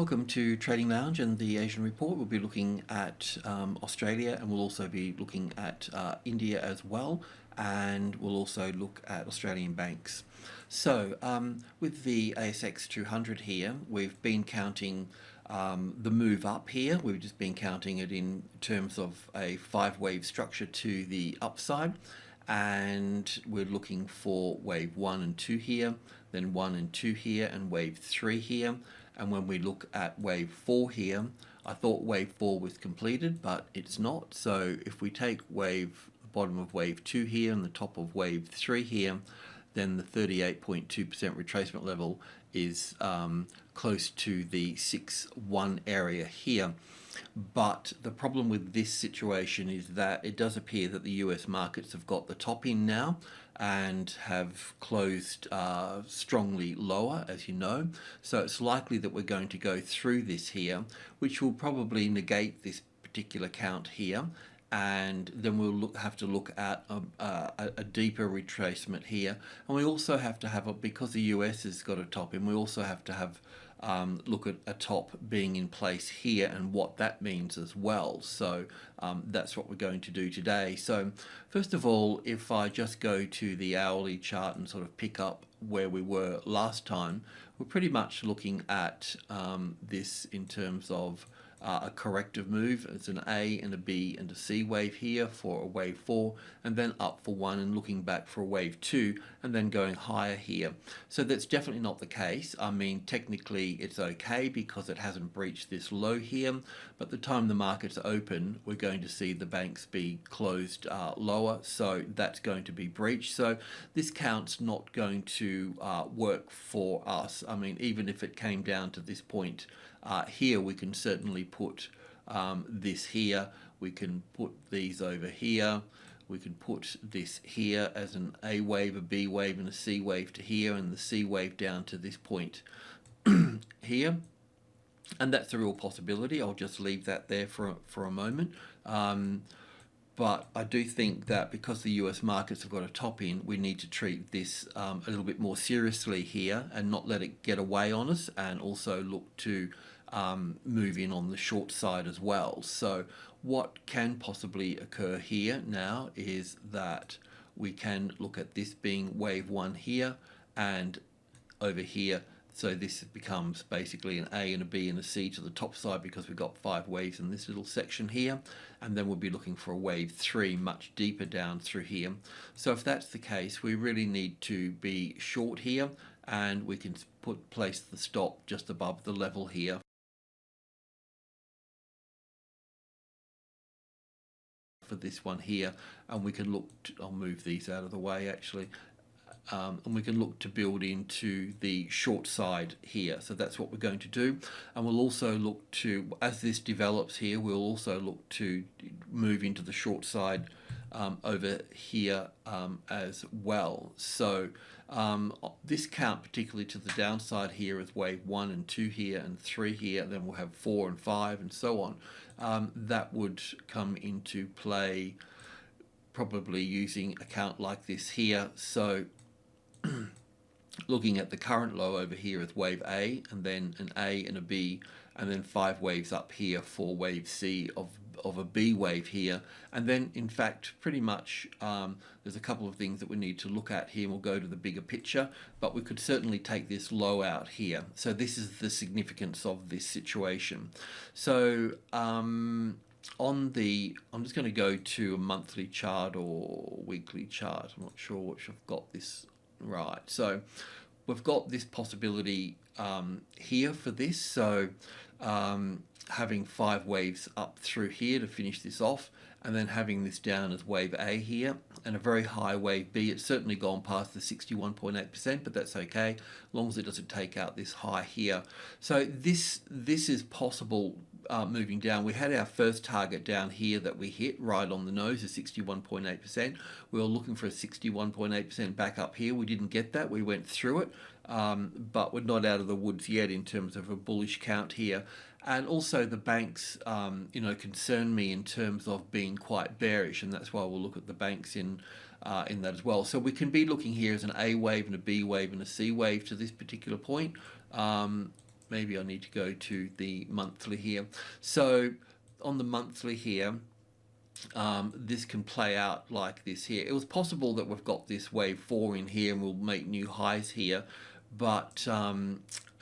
Welcome to Trading Lounge and the Asian Report. We'll be looking at Australia, and we'll also be looking at India as well, and we'll also look at Australian banks. So with the ASX200 here, we've been counting the move up here. We've just been counting it in terms of a 5-wave structure to the upside, and we're looking for wave 1 and 2 here, then 1 and 2 here, and wave 3 here. And when we look at wave 4 here, I thought wave 4 was completed, but it's not. So if we take the bottom of wave 2 here and the top of wave 3 here, then the 38.2% retracement level is close to the 6-1 area here. But the problem with this situation is that it does appear that the US markets have got the top in now and have closed strongly lower, as you know. So it's likely that we're going to go through this here, which will probably negate this particular count here. And then we'll have to look at a deeper retracement here. And we also have to have, because the US has got a top in, we also have to have look at a top being in place here and what that means as well. So that's what we're going to do today. So first of all, if I just go to the hourly chart and sort of pick up where we were last time, we're pretty much looking at this in terms of a corrective move. It's an A and a B and a C wave here for a wave 4, and then up for 1 and looking back for a wave 2, and then going higher here. So that's definitely not the case. I mean, technically it's okay because it hasn't breached this low here, but the time the markets open, we're going to see the banks be closed lower, so that's going to be breached. So this count's not going to work for us. I mean, even if it came down to this point here, we can certainly put this here, we can put these over here, we can put this here as an A wave, a B wave, and a C wave to here, and the C wave down to this point here. And that's a real possibility. I'll just leave that there for a moment. But I do think that because the US markets have got a top in, we need to treat this a little bit more seriously here and not let it get away on us, and also look to move in on the short side as well. So what can possibly occur here now is that we can look at this being wave 1 here and over here. So this becomes basically an A and a B and a C to the top side because we've got 5 waves in this little section here. And then we'll be looking for a wave 3 much deeper down through here. So if that's the case, we really need to be short here, and we can place the stop just above the level here for this one here. And we can look I'll move these out of the way actually. And we can look to build into the short side here. So that's what we're going to do. And we'll also look to, as this develops here, we'll also look to move into the short side over here as well. So this count, particularly to the downside here, is wave 1 and 2 here and 3 here, and then we'll have 4 and 5 and so on. That would come into play probably using a count like this here. So looking at the current low over here as wave A, and then an A and a B, and then 5 waves up here for wave C of a B wave here. And then in fact pretty much there's a couple of things that we need to look at here. We'll go to the bigger picture, but we could certainly take this low out here. So this is the significance of this situation. So I'm just going to go to a monthly chart or weekly chart. I'm not sure which I've got this right. So we've got this possibility here for this. So having 5 waves up through here to finish this off, and then having this down as wave A here, and a very high wave B. It's certainly gone past the 61.8%, but that's okay, as long as it doesn't take out this high here. So this is possible moving down. We had our first target down here that we hit right on the nose of 61.8%. We were looking for a 61.8% back up here. We didn't get that. We went through it, but we're not out of the woods yet in terms of a bullish count here. And also the banks, concern me in terms of being quite bearish, and that's why we'll look at the banks in that as well. So we can be looking here as an A wave and a B wave and a C wave to this particular point. maybe I need to go to the monthly here. So on the monthly here, this can play out like this here. It was possible that we've got this wave 4 in here and we'll make new highs here, but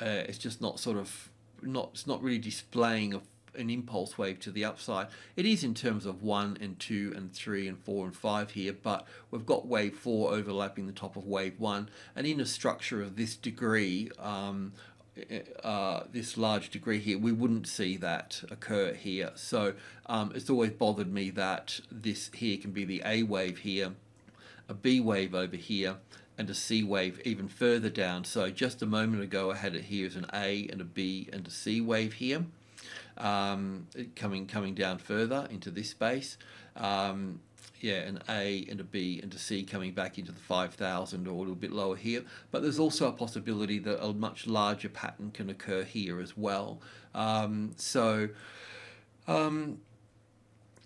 it's just not sort of it's not really displaying an impulse wave to the upside. It is in terms of 1 and 2 and 3 and 4 and 5 here, but we've got wave 4 overlapping the top of wave 1, and in a structure of this degree, this large degree here, we wouldn't see that occur here. So it's always bothered me that this here can be the A wave here, a B wave over here, and a C wave even further down. So just a moment ago I had it here as an A and a B and a C wave here, coming down further into this space. Yeah, an A and a B and a C coming back into the 5,000 or a little bit lower here. But there's also a possibility that a much larger pattern can occur here as well.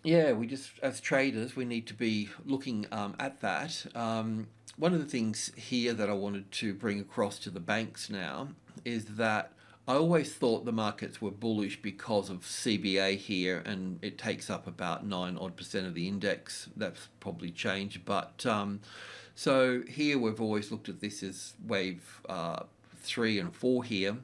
Yeah, we just, as traders, we need to be looking at that. One of the things here that I wanted to bring across to the banks now is that I always thought the markets were bullish because of CBA here, and it takes up about 9% of the index. That's probably changed, but so here we've always looked at this as wave 3 and 4 here,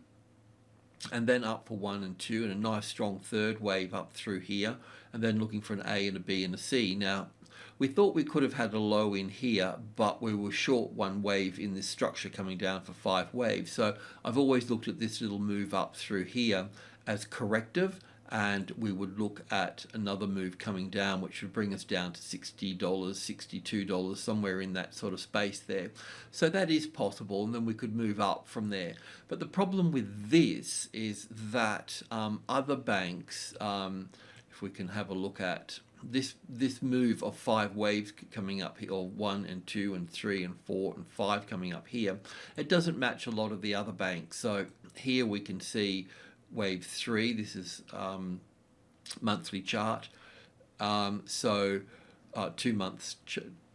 and then up for 1 and 2, and a nice strong third wave up through here, and then looking for an A and a B and a C. Now, we thought we could have had a low in here, but we were short one wave in this structure coming down for 5 waves. So I've always looked at this little move up through here as corrective, and we would look at another move coming down, which would bring us down to $60, $62, somewhere in that sort of space there. So that is possible, and then we could move up from there. But the problem with this is that other banks, if we can have a look at this move of 5 waves coming up here, or 1 and 2 and 3 and 4 and 5 coming up here, it doesn't match a lot of the other banks. So here we can see wave 3. This is monthly chart. So 2 months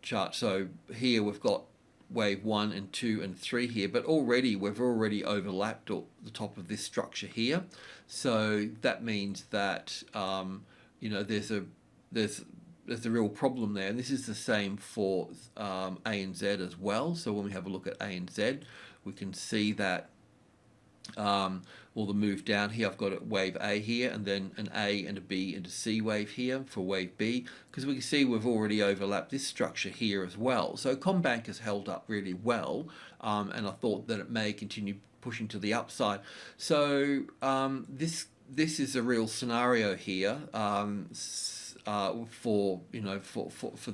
chart. So here we've got wave 1 and 2 and 3 here, but we've already overlapped the top of this structure here. So that means that you know, there's a real problem there, and this is the same for ANZ as well. So when we have a look at ANZ, we can see that well, the move down here, I've got a wave A here, and then an A and a B and a C wave here for wave B, because we can see we've already overlapped this structure here as well. So CommBank has held up really well, and I thought that it may continue pushing to the upside. So this is a real scenario here for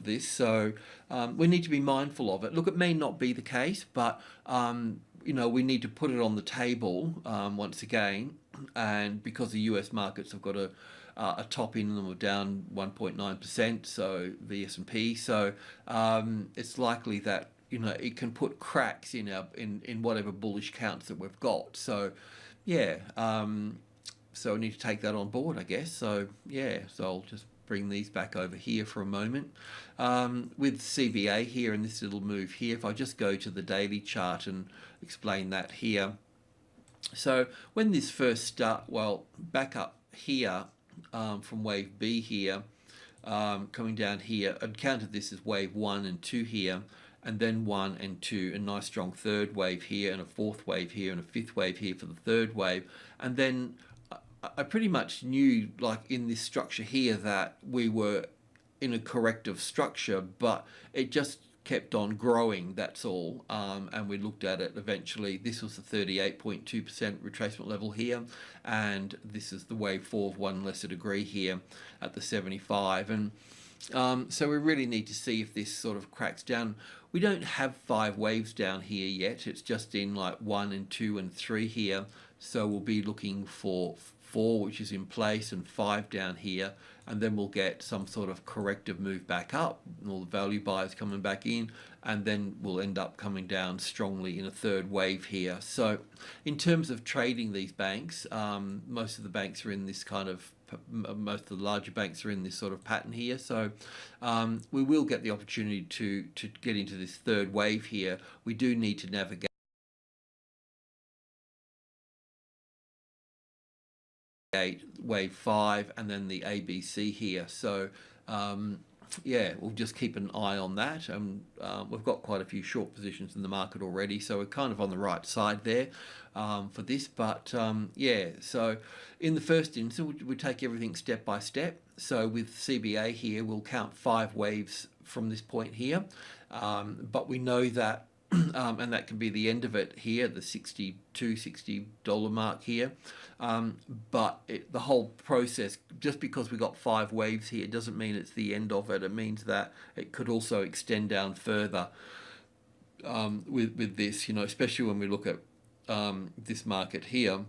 this. So we need to be mindful of it. Look, it may not be the case, but you know, we need to put it on the table once again. And because the US markets have got a top in them of down 1.9%, so the S&P, so it's likely that, you know, it can put cracks in whatever bullish counts that we've got. So yeah, so we need to take that on board, I guess. So yeah, so I'll just bring these back over here for a moment. With CBA here and this little move here, if I just go to the daily chart and explain that here. So when this first back up here from wave B here, coming down here, I'd counted this as wave 1 and 2 here, and then 1 and 2, a nice strong third wave here, and a fourth wave here, and a fifth wave here for the third wave. And then I pretty much knew, like in this structure here, that we were in a corrective structure, but it just kept on growing, that's all. And we looked at it eventually. This was the 38.2% retracement level here, and this is the wave 4 of 1 lesser degree here at the 75. And so we really need to see if this sort of cracks down. We don't have 5 waves down here yet. It's just in like 1 and 2 and 3 here. So we'll be looking for 4, which is in place, and 5 down here, and then we'll get some sort of corrective move back up, and all the value buyers coming back in, and then we'll end up coming down strongly in a third wave here. So in terms of trading these banks, most of the banks are in this kind of, most of the larger banks are in this sort of pattern here. So we will get the opportunity to get into this third wave here. We do need to navigate wave 5 and then the ABC here. So yeah, we'll just keep an eye on that. We've got quite a few short positions in the market already, so we're kind of on the right side there for this. But yeah, so in the first instance, we take everything step by step. So with CBA here, we'll count 5 waves from this point here, but we know that and that can be the end of it here, the $60 mark here. But the whole process, just because we got 5 waves here, doesn't mean it's the end of it. It means that it could also extend down further with this, especially when we look at this market here,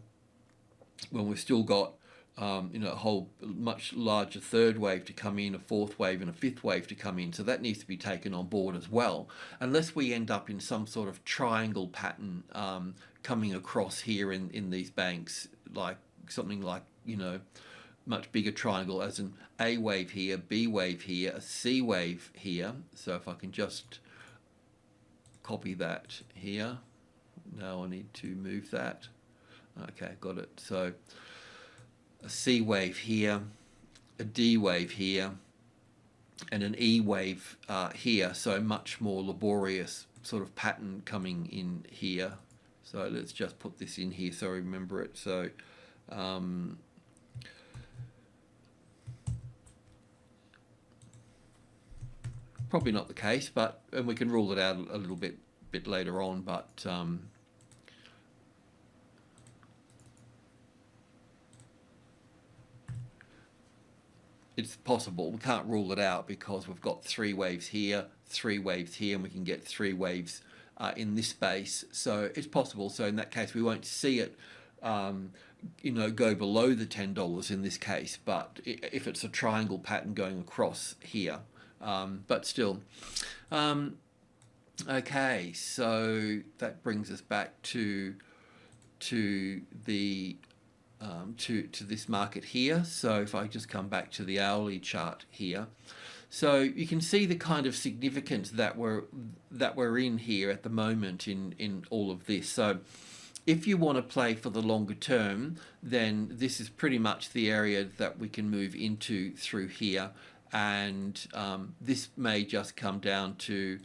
when we've still got a whole much larger third wave to come in, a fourth wave and a fifth wave to come in. So that needs to be taken on board as well, unless we end up in some sort of triangle pattern coming across here in these banks, like something like, much bigger triangle, as an A wave here, B wave here, a C wave here. So if I can just copy that here. Now I need to move that. Okay, got it. So a C wave here, a D wave here, and an E wave here. So much more laborious sort of pattern coming in here. So let's just put this in here so I remember it. So probably not the case, and we can rule it out a little bit later on, but it's possible. We can't rule it out because we've got 3 waves here, 3 waves here, and we can get 3 waves in this space. So it's possible. So in that case, we won't see it, go below the $10 in this case. But if it's a triangle pattern going across here, but still. Okay, so that brings us back to the to this market here. So if I just come back to the hourly chart here, so you can see the kind of significance that we're in here at the moment in all of this. So if you want to play for the longer term, then this is pretty much the area that we can move into through here, and this may just come down to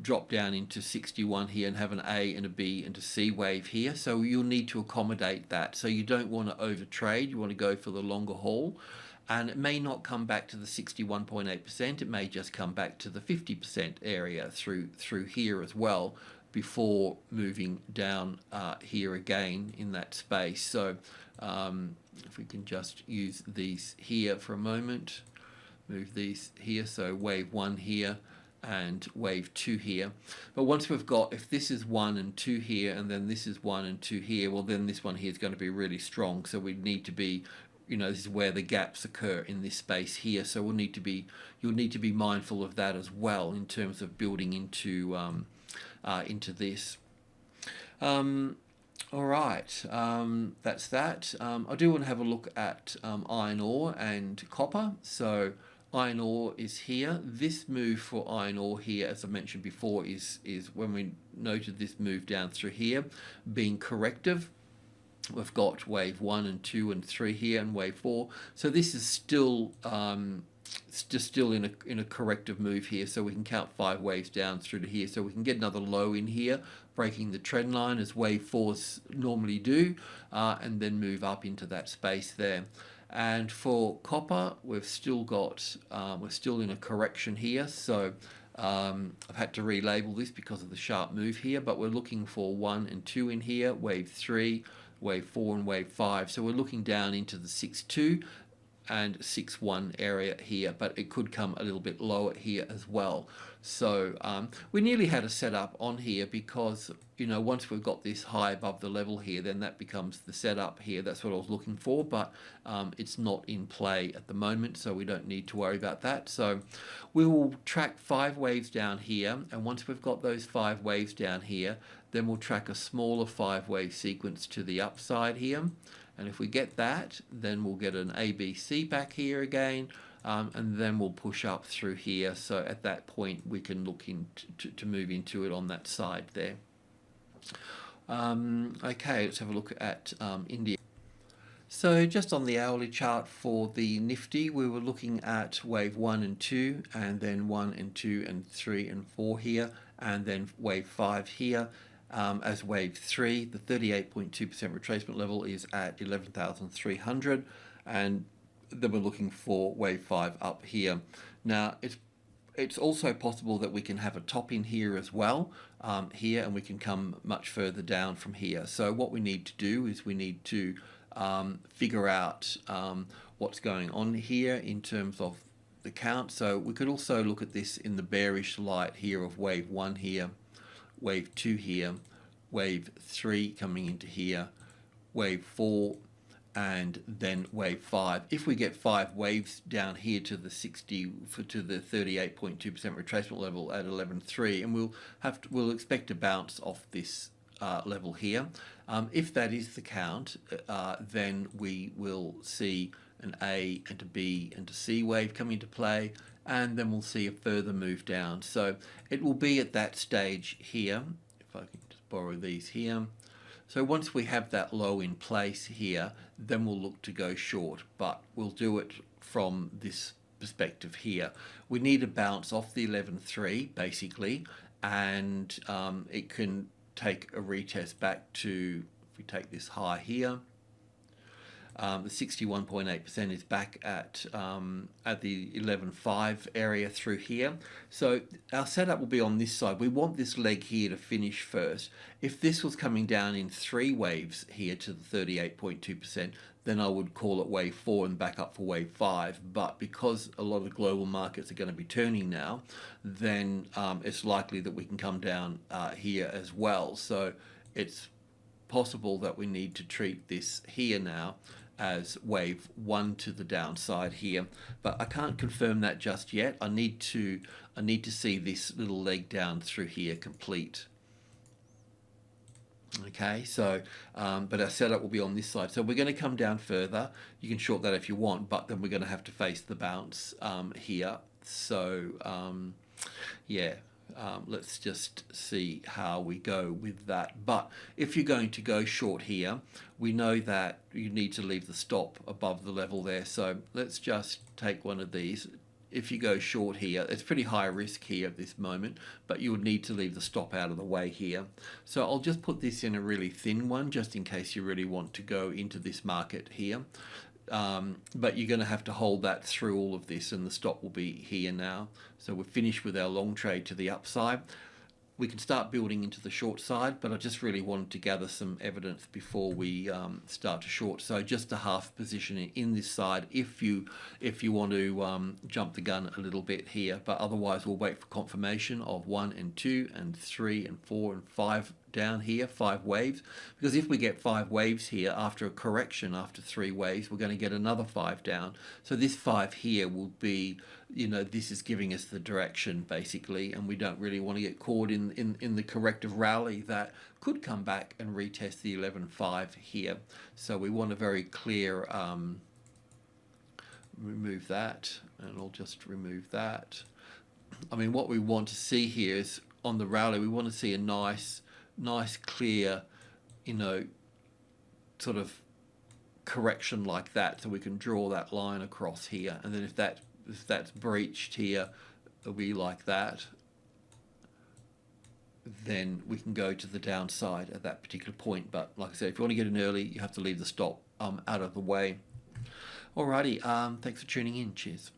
drop down into 61 here and have an A and a B and a C wave here. So you'll need to accommodate that. So you don't want to overtrade. You want to go for the longer haul. And it may not come back to the 61.8%. It may just come back to the 50% area through here as well before moving down here again in that space. So if we can just use these here for a moment, move these here. So wave 1 here and wave 2 here. But once we've got, if this is 1 and 2 here, and then this is 1 and 2 here, well then this one here is going to be really strong. So we need to be, this is where the gaps occur in this space here. So you'll need to be mindful of that as well in terms of building into this. All right, that's that. I do want to have a look at iron ore and copper. So iron ore is here. This move for iron ore here, as I mentioned before, is when we noted this move down through here being corrective. We've got wave 1 and 2 and 3 here, and wave 4. So this is still still in a corrective move here. So we can count 5 waves down through to here. So we can get another low in here, breaking the trend line as wave 4s normally do, and then move up into that space there. And for copper, we've still got, we're still in a correction here. So I've had to relabel this because of the sharp move here, but we're looking for 1 and 2 in here, wave 3, wave 4 and wave 5. So we're looking down into the 6.2 and 6.1 area here, but it could come a little bit lower here as well. So we nearly had a setup on here because, once we've got this high above the level here, then that becomes the setup here. That's what I was looking for, but it's not in play at the moment, so we don't need to worry about that. So we will track 5 waves down here, and once we've got those 5 waves down here, then we'll track a smaller 5-wave sequence to the upside here. And if we get that, then we'll get an ABC back here again, and then we'll push up through here. So at that point, we can look to move into it on that side there. Okay, let's have a look at India. So just on the hourly chart for the Nifty, we were looking at wave 1 and 2, and then 1 and 2 and 3 and 4 here, and then wave 5 here. As wave 3, the 38.2% retracement level is at 11,300, and then we're looking for wave 5 up here. Now, it's also possible that we can have a top in here as well, here, and we can come much further down from here. So what we need to do is we need to figure out what's going on here in terms of the count. So we could also look at this in the bearish light here of wave 1 here, wave 2 here, wave 3 coming into here, wave 4, and then wave 5. If we get 5 waves down here to the 38.2% retracement level at 11.3, and we'll expect a bounce off this level here. If that is the count, then we will see an A and a B and a C wave come into play, and then we'll see a further move down. So it will be at that stage here, if I can just borrow these here. So once we have that low in place here, then we'll look to go short, but we'll do it from this perspective here. We need a bounce off the 11.3 basically, and it can take a retest back to, if we take this high here, the 61.8% is back at the 11.5 area through here. So our setup will be on this side. We want this leg here to finish first. If this was coming down in 3 waves here to the 38.2%, then I would call it wave 4 and back up for wave 5. But because a lot of the global markets are going to be turning now, then it's likely that we can come down here as well. So it's possible that we need to treat this here now as wave 1 to the downside here, but I can't confirm that just yet. I need to see this little leg down through here complete. Okay, so but our setup will be on this side. So we're going to come down further. You can short that if you want, but then we're going to have to face the bounce here. So yeah. Let's just see how we go with that. But if you're going to go short here, we know that you need to leave the stop above the level there. So let's just take one of these. If you go short here, it's pretty high risk here at this moment, but you would need to leave the stop out of the way here. So I'll just put this in a really thin one, just in case you really want to go into this market here. But you're going to have to hold that through all of this, and the stop will be here now. So we're finished with our long trade to the upside. We can start building into the short side, but I just really wanted to gather some evidence before we start to short. So just a half position in this side if you want to jump the gun a little bit here, but otherwise we'll wait for confirmation of 1 and 2 and 3 and 4 and 5 down here, 5 waves, because if we get 5 waves here after a correction after 3 waves, we're going to get another 5 down. So this 5 here will be, you know, this is giving us the direction basically, and we don't really want to get caught in the corrective rally that could come back and retest the 11.5 here. So we want a very clear remove that, and I'll just remove that. I mean, what we want to see here is on the rally, we want to see a nice clear, you know, sort of correction like that, so we can draw that line across here, and then if that's breached here, it'll be like that, then we can go to the downside at that particular point. But like I said, if you want to get in early, you have to leave the stop out of the way. Alrighty, thanks for tuning in. Cheers.